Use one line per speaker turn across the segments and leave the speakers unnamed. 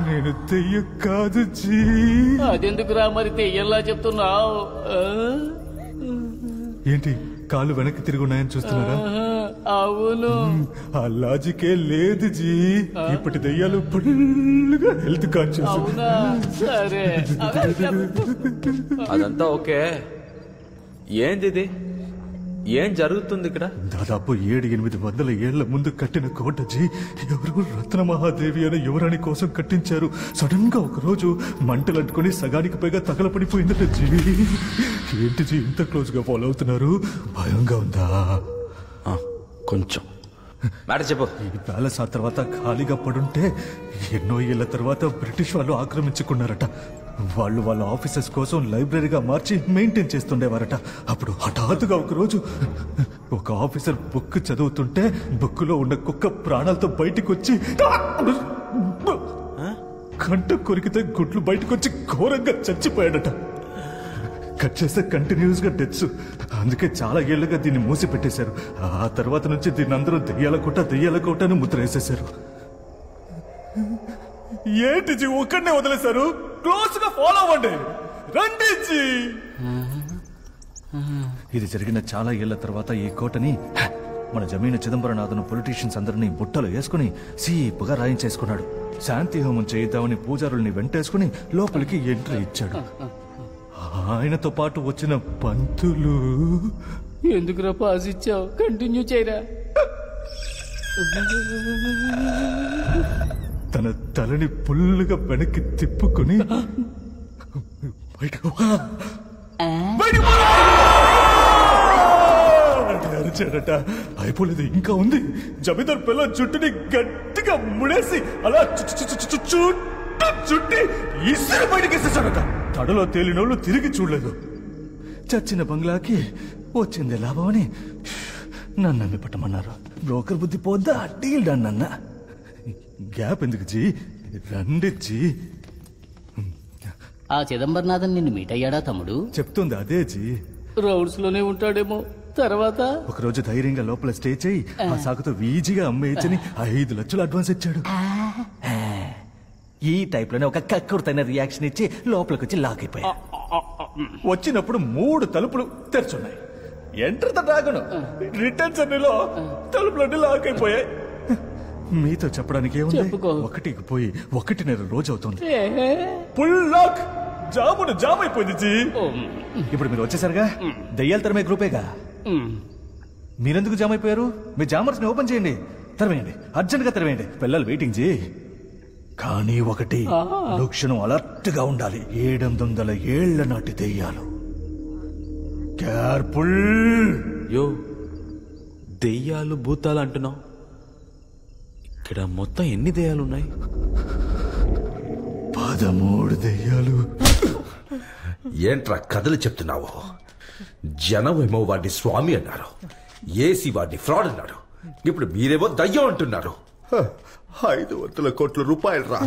నేను దెయ్యం కాదు జీ.
అదెందుకురా మరి దెయ్యంలా చెప్తున్నావు?
ఏంటి కాళ్ళు వెనక్కి తిరిగి ఉన్నాయని చూస్తున్నారా?
అవును.
ఆ లాజికే లేదు జీ. ఇప్పటి దెయ్యాలు ఫుల్గా హెల్త్ కాన్షియస్.
అవునా? సరే
అదంతా ఓకే. ఏంది ఇది? ఏం జరుగుతుంది ఇక్కడ?
దాదాపు 700-800 ఏళ్ల ముందు కట్టిన కోట జీ. ఎవరు రత్నమహాదేవి అనే యువరాణి కోసం కట్టించారు. సడన్ గా ఒక రోజు మంటలు అంటుకుని సగానికి పైగా తగలపడిపోయిందట జీ. ఏంటి జీ ఇంత క్లోజ్ గా ఫాలో అవుతున్నారు? భయంగా ఉందా?
కొంచెం మ్యాటర్ చెప్పు.
ఈ ప్యాలెస్ ఆ తర్వాత ఖాళీగా పడుంటే ఎన్నో ఏళ్ల తర్వాత బ్రిటిష్ వాళ్ళు ఆక్రమించుకున్నారట. వాళ్ళు వాళ్ళ ఆఫీసర్స్ కోసం లైబ్రరీగా మార్చి మెయింటైన్ చేస్తుండేవారట. అప్పుడు హఠాత్తుగా ఒకరోజు ఒక ఆఫీసర్ బుక్ చదువుతుంటే బుక్లో ఉన్న కుక్క ప్రాణాలతో బయటికి వచ్చి కంట కొరికితే గుడ్లు బయటకు వచ్చి ఘోరంగా చచ్చిపోయాడట. కట్ చేస్తే కంటిన్యూస్ గా డెత్స్. అందుకే చాలా ఏళ్లుగా దీన్ని మూసి పెట్టేశారు. ఆ తర్వాత నుంచి దీన్ని అందరూ దెయ్యాల కోట అని ముద్ర వేసేశారు. ఏంటి జీ ఒక్కడనే వదిలేశారు? క్లోజ్ గా ఫాలో అవ్వండి. రండి జీ. ఇది జరిగిన చాలా ఏళ్ల తర్వాత ఈ కోటని మన జమీన చిదంబరనాథను పొలిటీషియన్స్ అందరినీ బుట్టలో వేసుకుని సీపుగా రాయించేసుకున్నాడు. శాంతి హోమం చేయిద్దామని పూజారుల్ని వెంటేసుకుని లోపలికి ఎంట్రీ ఇచ్చాడు. ఆయనతో పాటు వచ్చిన పంతులు.
ఎందుకురా పాస్ ఇచ్చావు? కంటిన్యూ చేయరా.
తన తలని పుల్లుగా వెనక్కి తిప్పుకుని అరిచాడట. అయిపోలేదు, ఇంకా ఉంది. జమీందార్ పిల్ల జుట్టుని గట్టిగా ముడేసి అలా చుట్టి ఇసురు బయటకి వేసేసాడట. తడలో తేలినోళ్ళు తిరిగి చూడలేదు. చచ్చిన బంగ్లాకి వచ్చింది లాభం అని నన్ను అమ్మి పట్టమన్నారు. బ్రోకర్ బుద్ధి పోద్దా డీల్ డన్ అన్న. గ్యాప్ ఎందుకు జీ? రండి జీ.
ఆ చిదంబరనాథన్ నిన్ను మీట్ అయ్యాడా తమ్ముడు?
చెప్తుంది అదే జీ.
రౌండ్స్ లోనే ఉంటాడేమో. తర్వాత
ఒకరోజు ధైర్యంగా లోపల స్టే చేయి ఆ సాకుతో ఈజీగా అమ్మేయచ్చని 5 లక్షలు అడ్వాన్స్ ఇచ్చాడు. ఈ టైప్ లోనే ఒక కక్కుర్తైన రియాక్షన్ ఇచ్చి లోపలికి వచ్చి లాక్ అయిపోయా. వచ్చినప్పుడు 3 తలుపులు తెరుచున్నాయి. Enter the dragon. రిటర్న్ జర్నీలో తలుపులన్నీ లాక్ అయిపోయాయి. మీతో చెప్పడానికి ఏముంది? ఒకటికి పోయి 1.5 రోజు అవుతుంది. Full lock. జామ్ అయిపోయింది జీ. ఇప్పుడు మీరు వచ్చేసరిగా దయ్యాల తరమే గ్రూపేగా. మీరెందుకు జామ్ అయిపోయారు? మీ జామర్స్ ని ఓపెన్ చేయండి. తెరవేయండి, అర్జెంట్ గా తెరవేయండి. పిల్లలు వెయిటింగ్ జీ. కానీ ఒకటి, క్షణం అలర్ట్ గా ఉండాలి. 700 ఏళ్ల నాటి దెయ్యాలు. కేర్ఫుల్.
యో, దెయ్యాలు భూతాలు అంటున్నావు. ఇక్కడ మొత్తం ఎన్ని దెయ్యాలున్నాయి?
13 దెయ్యాలు.
ఏంట్రా కథలు చెప్తున్నావు? జనమేమో వాడిని స్వామి అన్నారు, ఏసీ వాడిని ఫ్రాడ్ అన్నాడు. ఇప్పుడు మీరేమో దయ్యం అంటున్నారు. 500 కోట్ల రూపాయలు రా.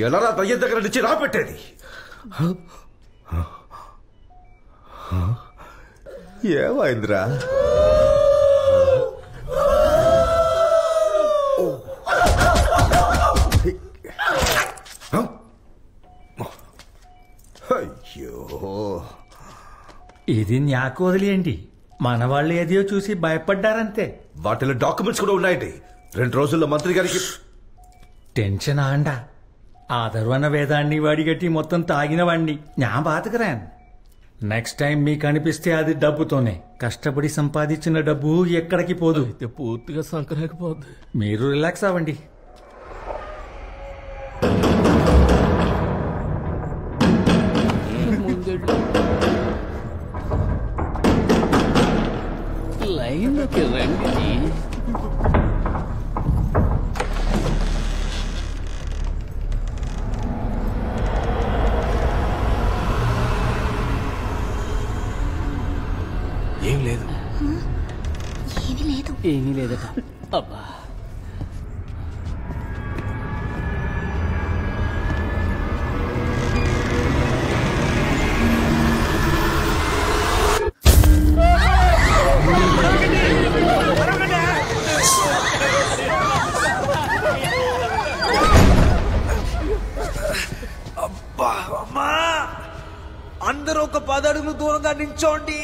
ఎలా దయ్యం దగ్గర నుంచి రాపెట్టేది? ఏమైందిరా? అయ్యో,
ఇది న్యాకు వదిలేయండి. మన వాళ్ళు ఏదో చూసి భయపడ్డారంతే.
వాటిలో డాక్యుమెంట్స్ కూడా ఉన్నాయండి. 2 రోజుల్లో మంత్రి గారికి.
టెన్షన్ ఆండా. ఆదర్వన వేదాన్ని వాడిగట్టి మొత్తం తాగిన వాణ్ణి నా బాతకరాను. నెక్స్ట్ టైం మీకు అనిపిస్తే అది డబ్బుతోనే. కష్టపడి సంపాదించిన డబ్బు ఎక్కడికి పోదు.
పూర్తిగా సంకరాకపోద్ది.
మీరు రిలాక్స్ అవ్వండి.
లైన్లోకి రండి.
ఏం లేదు.
ఏమీ లేదట. అబ్బా,
అందరూ ఒక 10 అడుగులు దూరంగా నించోండి.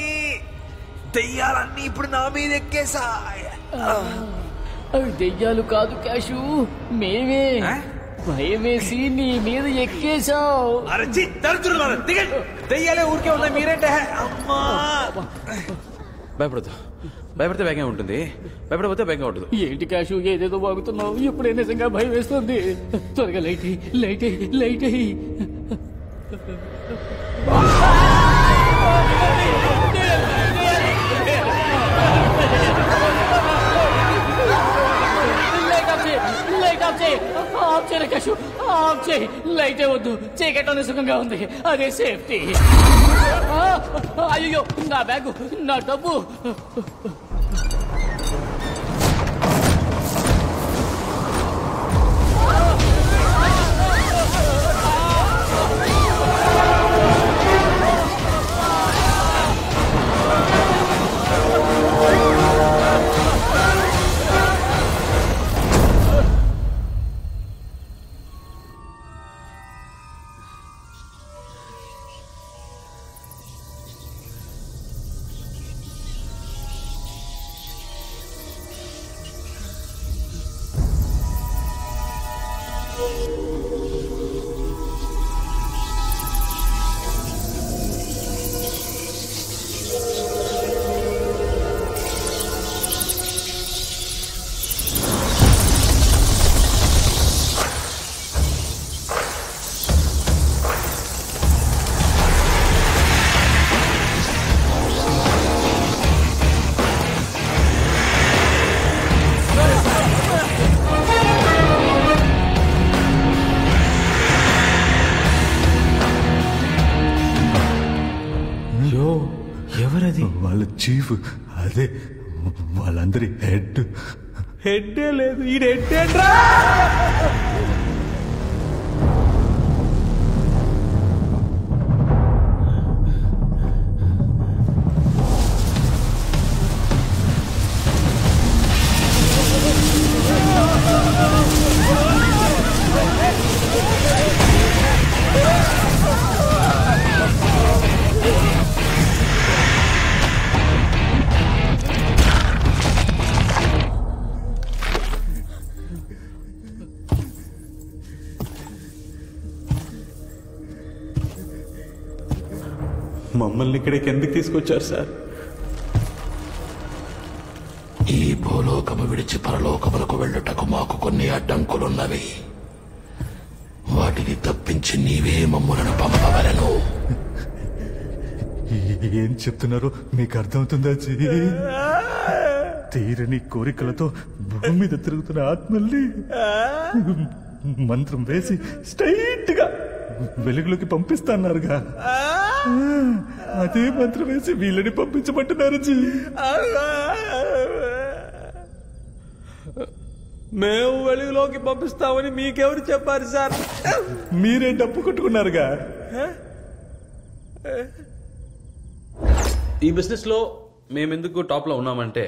దెయ్యాలన్నీ ఇప్పుడు నా మీద ఎక్కేసాయి.
అవి దెయ్యాలు కాదు క్యాషు, మేమే భయమేసి నీ మీద ఎక్కేశావు.
అరచి తరుచున్నారు, దిగండి. దెయ్యాలే ఊరికే ఉన్నాయి, మీరేంటే? అమ్మా, భయపడదు. భయపడితే వేగంగా ఉంటుంది, భయపడకపోతే వేగంగా ఉంటుంది.
ఏంటి క్యాషు ఏదేదో బాగుతున్నావు? ఇప్పుడే నిజంగా భయం వేస్తుంది. త్వరగా లైట్ లైట్ లైట్ లైటే వద్దు, చీకట్లోనే సుఖంగా ఉంది, అదే సేఫ్టీ. అయ్యో, నా బ్యాగు, నా డబ్బు.
ఎవరది? వాళ్ళ చీఫ్, అదే వాళ్ళందరి హెడ్.
హెడ్డే లేదు, ఈ హెడ్డేంట్రా?
మమ్మల్ని ఇక్కడికి ఎందుకు తీసుకొచ్చారు సార్?
ఈ భూలోకము విడిచి పరలోకములకు వెళ్ళుటకు మాకు కొన్ని అడ్డంకులున్నవి. వాటిని తప్పించి నీవే మమ్ములను పంపవలను.
ఏం చెప్తున్నారో మీకు అర్థమవుతుందా? తీరని కోరికలతో భూమి మీద తిరుగుతున్న ఆత్మల్ని మంత్రం వేసి స్ట్రైట్ గా వెలుగులోకి పంపిస్తాన్నారుగా, అదే మంత్రం వేసి వీళ్ళని పంపించమంటున్నారు.
మేము వెలుగులోకి పంపిస్తామని మీకెవరు చెప్పారు సార్?
మీరే డప్పు కొట్టుకున్నారుగా.
ఈ బిజినెస్ లో మేమెందుకు టాప్ లో ఉన్నామంటే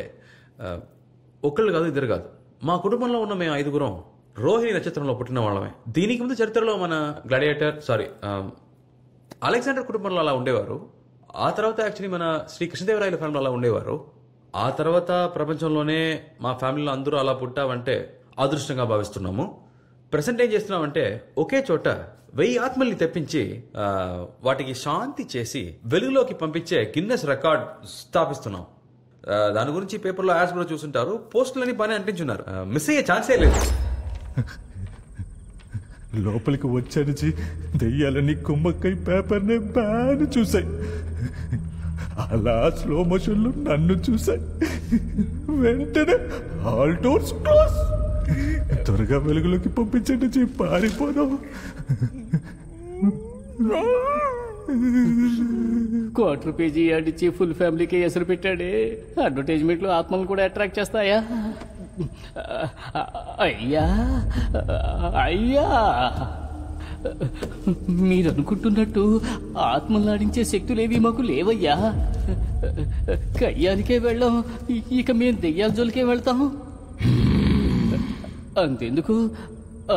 ఒకళ్ళు కాదు, ఇద్దరు కాదు. మా కుటుంబంలో ఉన్న మేము 5గురం రోహిణి నక్షత్రంలో పుట్టిన వాళ్ళమే. దీనికి ముందు చరిత్రలో మన గ్లాడియేటర్ అలెగ్జాండర్ కుటుంబంలో అలా ఉండేవారు. ఆ తర్వాత యాక్చువల్లీ మన శ్రీ కృష్ణదేవరాయల ఫ్యామిలీ అలా ఉండేవారు. ఆ తర్వాత ప్రపంచంలోనే మా ఫ్యామిలీలో అందరూ అలా పుట్టామంటే అదృష్టంగా భావిస్తున్నాము. ప్రెసెంట్ ఏం చేస్తున్నామంటే ఒకే చోట 1000 ఆత్మల్ని తెప్పించి వాటికి శాంతి చేసి వెలుగులోకి పంపించే గిన్నెస్ రికార్డ్ స్థాపిస్తున్నాం. దాని గురించి పేపర్లో యాడ్స్ కూడా చూసుంటారు. పోస్టులని పని అంటించున్నారు. మిస్ అయ్యే ఛాన్సే లేదు.
లోపలికి వచ్చాను దెయ్యాలని కుమ్మక్కై పేపర్నే బ్యాన్ చూసాయి. అలా స్లో మోషన్ లో నన్ను చూసాయి. వెంటనే ఆల్ డోర్స్ క్లోజ్. త్వరగా వెలుగులోకి పంపించండి, పారిపోదాం.
₹2 అడిచి ఫుల్ ఫ్యామిలీకి ఎసరు పెట్టాడే. అడ్వర్టైజ్మెంట్ లో ఆత్మలు కూడా అట్రాక్ట్ చేస్తాయా? అయ్యా అయ్యా, మీరు అనుకుంటున్నట్టు ఆత్మలాడించే శక్తులేవి మాకు లేవయ్యా. కయ్యానికే వెళ్ళాం, ఇక మేము దెయ్యాల జోలికే వెళ్తాం. అంతెందుకు,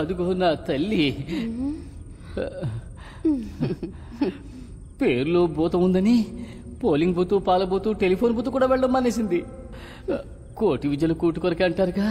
అదుగో నా తల్లి. పేర్లో భూతం ఉందని పోలింగ్ బూతు పాల బూతు టెలిఫోన్ బూతు కూడా వెళ్ళడం మానేసింది. కోటి విద్యలు కూటు కొరకే అంటారుగా,